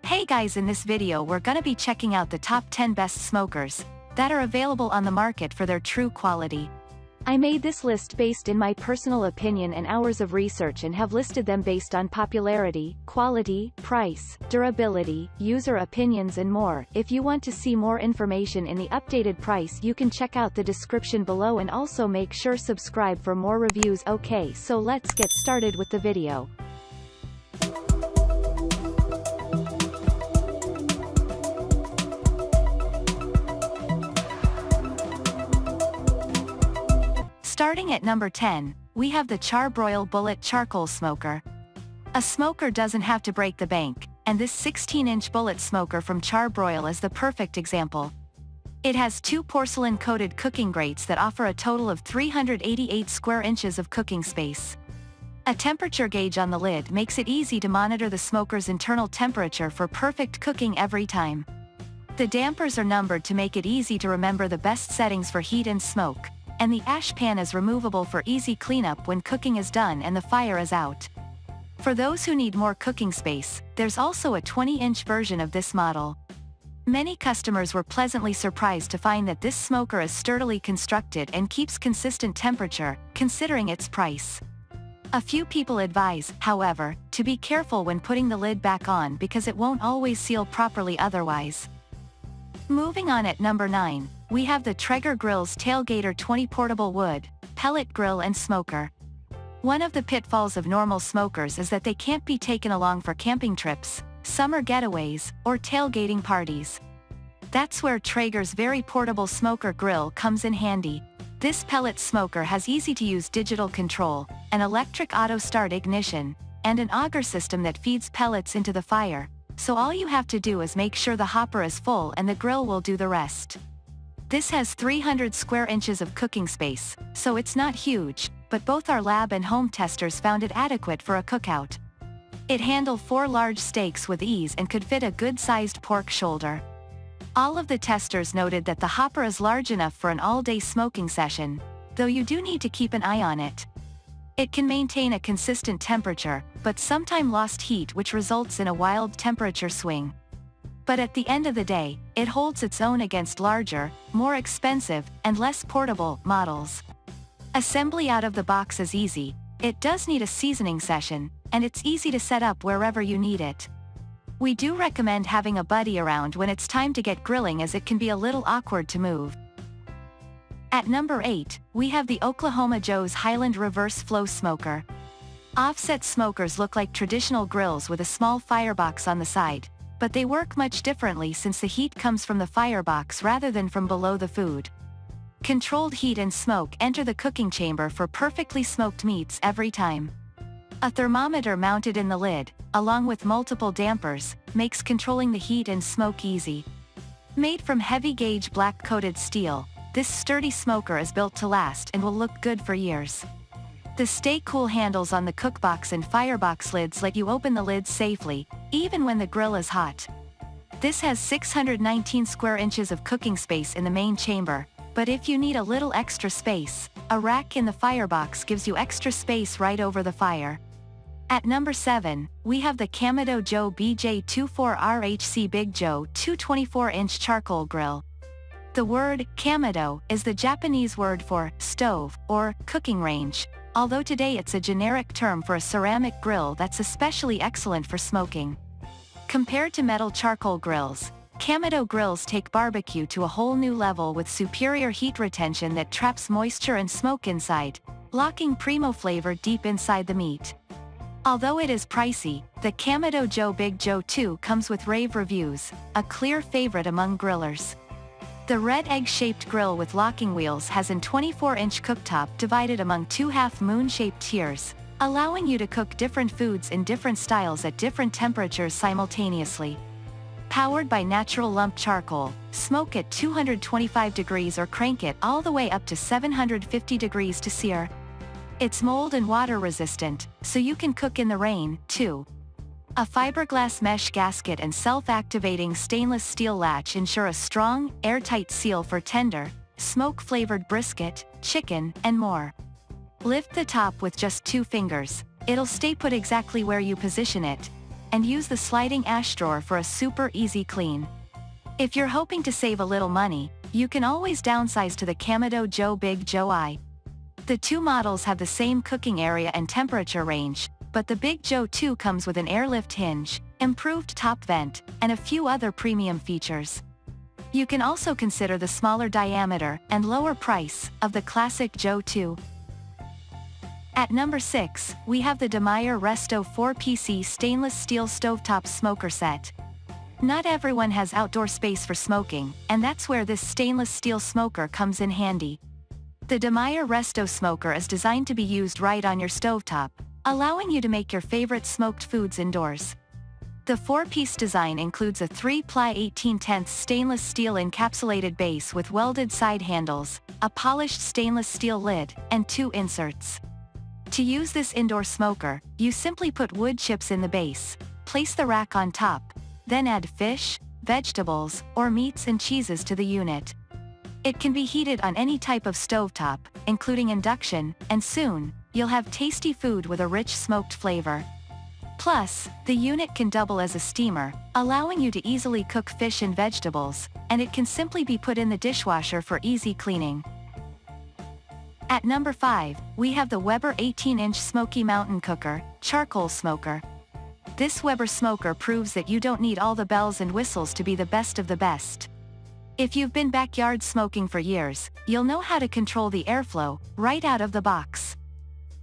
Hey guys, in this video we're gonna be checking out the top 10 best smokers that are available on the market for their true quality. I made this list based in my personal opinion and hours of research and have listed them based on popularity, quality, price, durability, user opinions and more. If you want to see more information in the updated price, you can check out the description below and also make sure subscribe for more reviews. Okay, so let's get started with the video. Starting at number 10, we have the CharBroil Bullet Charcoal Smoker. A smoker doesn't have to break the bank, and this 16-inch bullet smoker from CharBroil is the perfect example. It has two porcelain-coated cooking grates that offer a total of 388 square inches of cooking space. A temperature gauge on the lid makes it easy to monitor the smoker's internal temperature for perfect cooking every time. The dampers are numbered to make it easy to remember the best settings for heat and smoke, and the ash pan is removable for easy cleanup when cooking is done and the fire is out. For those who need more cooking space, there's also a 20-inch version of this model. Many customers were pleasantly surprised to find that this smoker is sturdily constructed and keeps consistent temperature, considering its price. A few people advise, however, to be careful when putting the lid back on because it won't always seal properly otherwise. Moving on at number 9, we have the Traeger Grill's Tailgater 20 Portable Wood, Pellet Grill and Smoker. One of the pitfalls of normal smokers is that they can't be taken along for camping trips, summer getaways, or tailgating parties. That's where Traeger's very portable smoker grill comes in handy. This pellet smoker has easy-to-use digital control, an electric auto-start ignition, and an auger system that feeds pellets into the fire, so all you have to do is make sure the hopper is full and the grill will do the rest. This has 300 square inches of cooking space, so it's not huge, but both our lab and home testers found it adequate for a cookout. It handled 4 large steaks with ease and could fit a good-sized pork shoulder. All of the testers noted that the hopper is large enough for an all-day smoking session, though you do need to keep an eye on it. It can maintain a consistent temperature, but sometimes lost heat which results in a wild temperature swing. But at the end of the day, it holds its own against larger, more expensive, and less portable models. Assembly out of the box is easy, it does need a seasoning session, and it's easy to set up wherever you need it. We do recommend having a buddy around when it's time to get grilling as it can be a little awkward to move. At number 8, we have the Kamado Joe's Highland Reverse Flow Smoker. Offset smokers look like traditional grills with a small firebox on the side, but they work much differently since the heat comes from the firebox rather than from below the food. Controlled heat and smoke enter the cooking chamber for perfectly smoked meats every time. A thermometer mounted in the lid, along with multiple dampers, makes controlling the heat and smoke easy. Made from heavy-gauge black-coated steel, this sturdy smoker is built to last and will look good for years. The stay-cool handles on the cookbox and firebox lids let you open the lids safely, even when the grill is hot. This has 619 square inches of cooking space in the main chamber, but if you need a little extra space, a rack in the firebox gives you extra space right over the fire. At number 7, we have the Kamado Joe BJ24RHC Big Joe 224-inch charcoal grill. The word Kamado is the Japanese word for stove or cooking range, although today it's a generic term for a ceramic grill that's especially excellent for smoking. Compared to metal charcoal grills, Kamado grills take barbecue to a whole new level with superior heat retention that traps moisture and smoke inside, locking primo flavor deep inside the meat. Although it is pricey, the Kamado Joe Big Joe 2 comes with rave reviews, a clear favorite among grillers. The red egg-shaped grill with locking wheels has an 24-inch cooktop divided among 2 half-moon-shaped tiers, allowing you to cook different foods in different styles at different temperatures simultaneously. Powered by natural lump charcoal, smoke at 225 degrees or crank it all the way up to 750 degrees to sear. It's mold and water resistant, so you can cook in the rain, too. A fiberglass mesh gasket and self-activating stainless steel latch ensure a strong, airtight seal for tender, smoke-flavored brisket, chicken, and more. Lift the top with just 2 fingers, it'll stay put exactly where you position it. and use the sliding ash drawer for a super easy clean. If you're hoping to save a little money, you can always downsize to the Kamado Joe Big Joe I. The two models have the same cooking area and temperature range, but the Big Joe 2 comes with an airlift hinge, improved top vent, and a few other premium features. You can also consider the smaller diameter and lower price of the classic Joe 2. At number 6, we have the Demire Resto 4PC stainless steel stovetop smoker set. Not everyone has outdoor space for smoking, and that's where this stainless steel smoker comes in handy. The Demire Resto smoker is designed to be used right on your stovetop, allowing you to make your favorite smoked foods indoors. The 4-piece design includes a 3-ply 18/10 stainless steel encapsulated base with welded side handles, a polished stainless steel lid, and 2 inserts. To use this indoor smoker, you simply put wood chips in the base, place the rack on top, then add fish, vegetables, or meats and cheeses to the unit. It can be heated on any type of stovetop, including induction, and soon, you'll have tasty food with a rich smoked flavor. Plus, the unit can double as a steamer, allowing you to easily cook fish and vegetables, and it can simply be put in the dishwasher for easy cleaning. At number 5, we have the Weber 18-inch Smoky Mountain Cooker, Charcoal Smoker. This Weber smoker proves that you don't need all the bells and whistles to be the best of the best. If you've been backyard smoking for years, you'll know how to control the airflow right out of the box.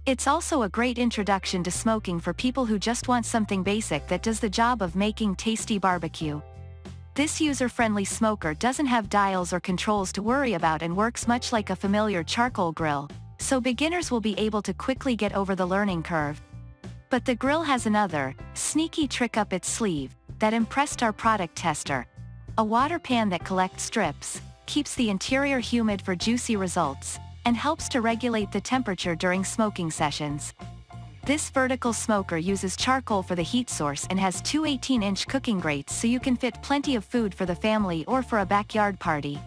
It's also a great introduction to smoking for people who just want something basic that does the job of making tasty barbecue. This user-friendly smoker doesn't have dials or controls to worry about and works much like a familiar charcoal grill, so beginners will be able to quickly get over the learning curve. But the grill has another, sneaky trick up its sleeve, that impressed our product tester. A water pan that collects drips, keeps the interior humid for juicy results, and helps to regulate the temperature during smoking sessions. This vertical smoker uses charcoal for the heat source and has 2 18-inch cooking grates so you can fit plenty of food for the family or for a backyard party.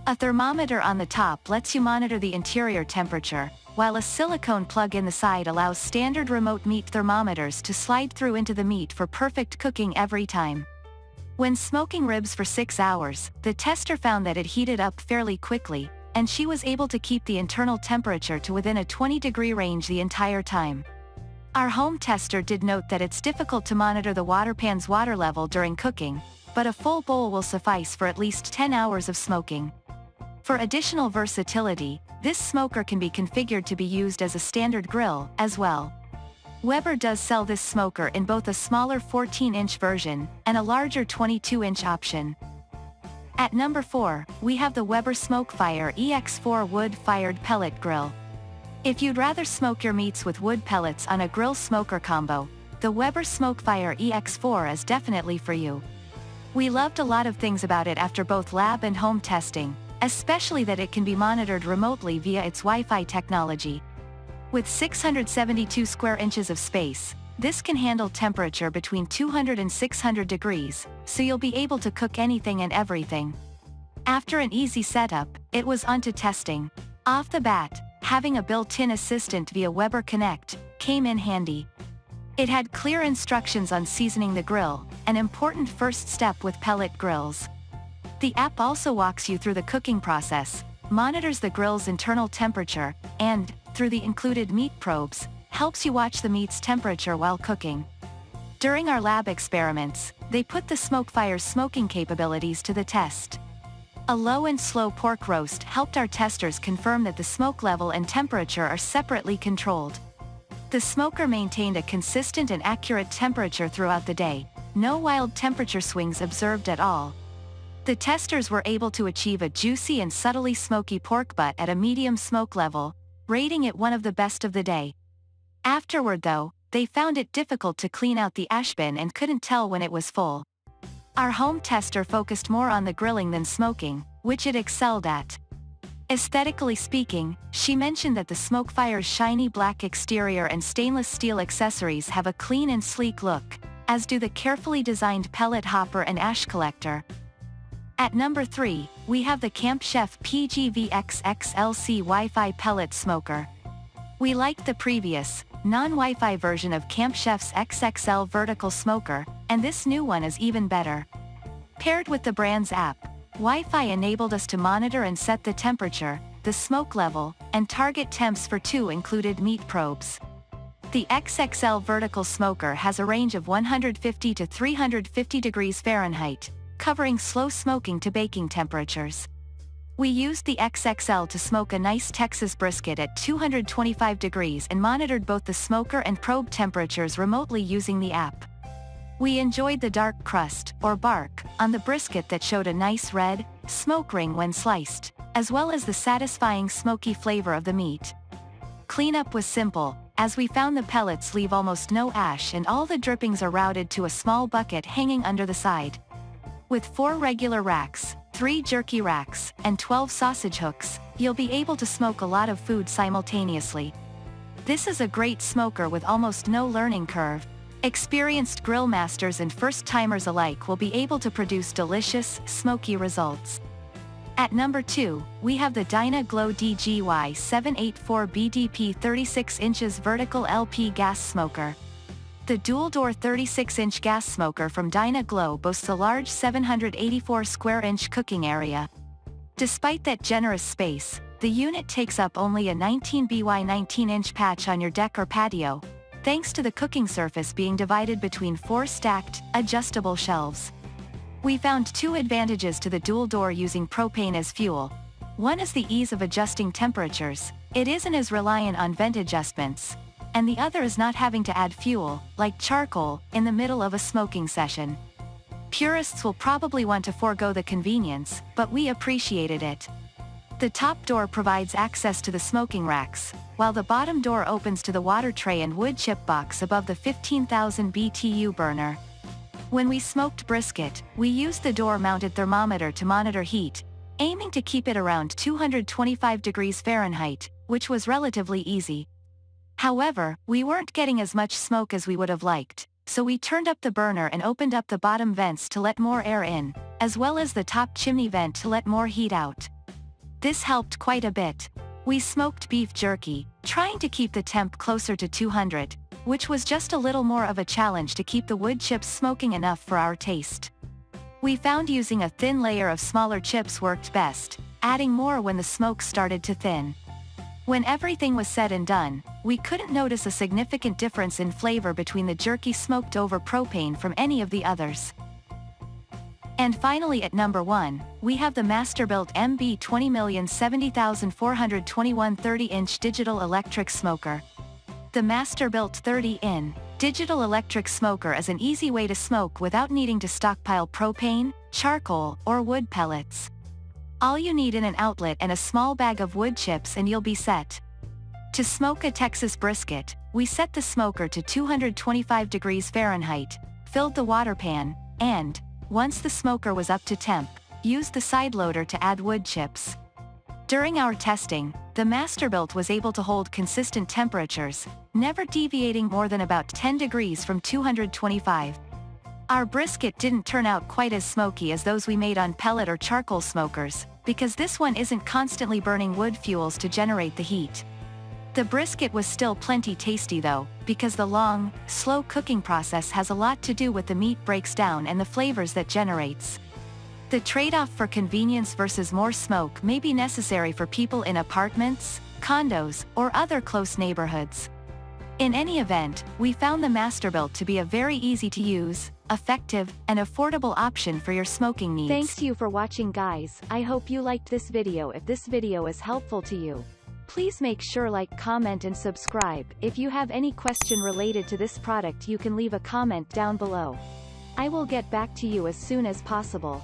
A thermometer on the top lets you monitor the interior temperature, while a silicone plug in the side allows standard remote meat thermometers to slide through into the meat for perfect cooking every time. When smoking ribs for 6 hours, the tester found that it heated up fairly quickly, and she was able to keep the internal temperature to within a 20-degree range the entire time. Our home tester did note that it's difficult to monitor the water pan's water level during cooking, but a full bowl will suffice for at least 10 hours of smoking. For additional versatility, this smoker can be configured to be used as a standard grill, as well. Weber does sell this smoker in both a smaller 14-inch version, and a larger 22-inch option. At number 4, we have the Weber SmokeFire EX4 wood-fired pellet grill. If you'd rather smoke your meats with wood pellets on a grill smoker combo, the Weber SmokeFire EX4 is definitely for you. We loved a lot of things about it after both lab and home testing, especially that it can be monitored remotely via its Wi-Fi technology. With 672 square inches of space, this can handle temperature between 200 and 600 degrees, so you'll be able to cook anything and everything. After an easy setup, it was on to testing. Off the bat, having a built-in assistant via Weber Connect came in handy. It had clear instructions on seasoning the grill, an important first step with pellet grills. The app also walks you through the cooking process, monitors the grill's internal temperature, and, through the included meat probes, helps you watch the meat's temperature while cooking. During our lab experiments, they put the SmokeFire's smoking capabilities to the test. A low and slow pork roast helped our testers confirm that the smoke level and temperature are separately controlled. The smoker maintained a consistent and accurate temperature throughout the day, no wild temperature swings observed at all. The testers were able to achieve a juicy and subtly smoky pork butt at a medium smoke level, rating it one of the best of the day. Afterward though, they found it difficult to clean out the ash bin and couldn't tell when it was full. Our home tester focused more on the grilling than smoking, which it excelled at. Aesthetically speaking, she mentioned that the SmokeFire's shiny black exterior and stainless steel accessories have a clean and sleek look, as do the carefully designed pellet hopper and ash collector. At number 3, we have the Camp Chef PGVXXLC Wi-Fi pellet smoker. We liked the previous, non-Wi-Fi version of Camp Chef's XXL vertical smoker, and this new one is even better. Paired with the brand's app, Wi-Fi enabled us to monitor and set the temperature, the smoke level, and target temps for 2 included meat probes. The XXL vertical smoker has a range of 150 to 350 degrees Fahrenheit, covering slow smoking to baking temperatures. We used the XXL to smoke a nice Texas brisket at 225 degrees and monitored both the smoker and probe temperatures remotely using the app. We enjoyed the dark crust, or bark, on the brisket that showed a nice red, smoke ring when sliced, as well as the satisfying smoky flavor of the meat. Cleanup was simple, as we found the pellets leave almost no ash and all the drippings are routed to a small bucket hanging under the side. With 4 regular racks, 3 jerky racks, and 12 sausage hooks, you'll be able to smoke a lot of food simultaneously. This is a great smoker with almost no learning curve. Experienced grill masters and first-timers alike will be able to produce delicious, smoky results. At number 2, we have the Dyna-Glo DGY784 BDP 36 inches vertical LP gas smoker. The dual-door 36-inch gas smoker from Dyna-Glo boasts a large 784 square-inch cooking area. Despite that generous space, the unit takes up only a 19 by 19-inch patch on your deck or patio, thanks to the cooking surface being divided between 4 stacked, adjustable shelves. We found 2 advantages to the dual door using propane as fuel. One is the ease of adjusting temperatures, it isn't as reliant on vent adjustments, and the other is not having to add fuel, like charcoal, in the middle of a smoking session. Purists will probably want to forego the convenience, but we appreciated it. The top door provides access to the smoking racks, while the bottom door opens to the water tray and wood chip box above the 15,000 BTU burner. When we smoked brisket, we used the door-mounted thermometer to monitor heat, aiming to keep it around 225 degrees Fahrenheit, which was relatively easy. However, we weren't getting as much smoke as we would have liked, so we turned up the burner and opened up the bottom vents to let more air in, as well as the top chimney vent to let more heat out. This helped quite a bit. We smoked beef jerky, trying to keep the temp closer to 200, which was just a little more of a challenge to keep the wood chips smoking enough for our taste. We found using a thin layer of smaller chips worked best, adding more when the smoke started to thin. When everything was said and done, we couldn't notice a significant difference in flavor between the jerky smoked over propane from any of the others. And finally at number 1, we have the Masterbuilt MB 20070421 30-inch digital electric smoker. The Masterbuilt 30-in digital electric smoker is an easy way to smoke without needing to stockpile propane, charcoal, or wood pellets. All you need is an outlet and a small bag of wood chips and you'll be set. To smoke a Texas brisket, we set the smoker to 225 degrees Fahrenheit, filled the water pan, and, once the smoker was up to temp, used the side loader to add wood chips. During our testing, the Masterbuilt was able to hold consistent temperatures, never deviating more than about 10 degrees from 225. Our brisket didn't turn out quite as smoky as those we made on pellet or charcoal smokers, because this one isn't constantly burning wood fuels to generate the heat. The brisket was still plenty tasty though, because the long, slow cooking process has a lot to do with the meat breaks down and the flavors that generates. The trade-off for convenience versus more smoke may be necessary for people in apartments, condos, or other close neighborhoods. In any event, we found the Masterbuilt to be a very easy to use, effective, and affordable option for your smoking needs. Thanks you for watching guys, I hope you liked this video. If this video is helpful to you, please make sure like, comment and subscribe. If you have any question related to this product you can leave a comment down below. I will get back to you as soon as possible.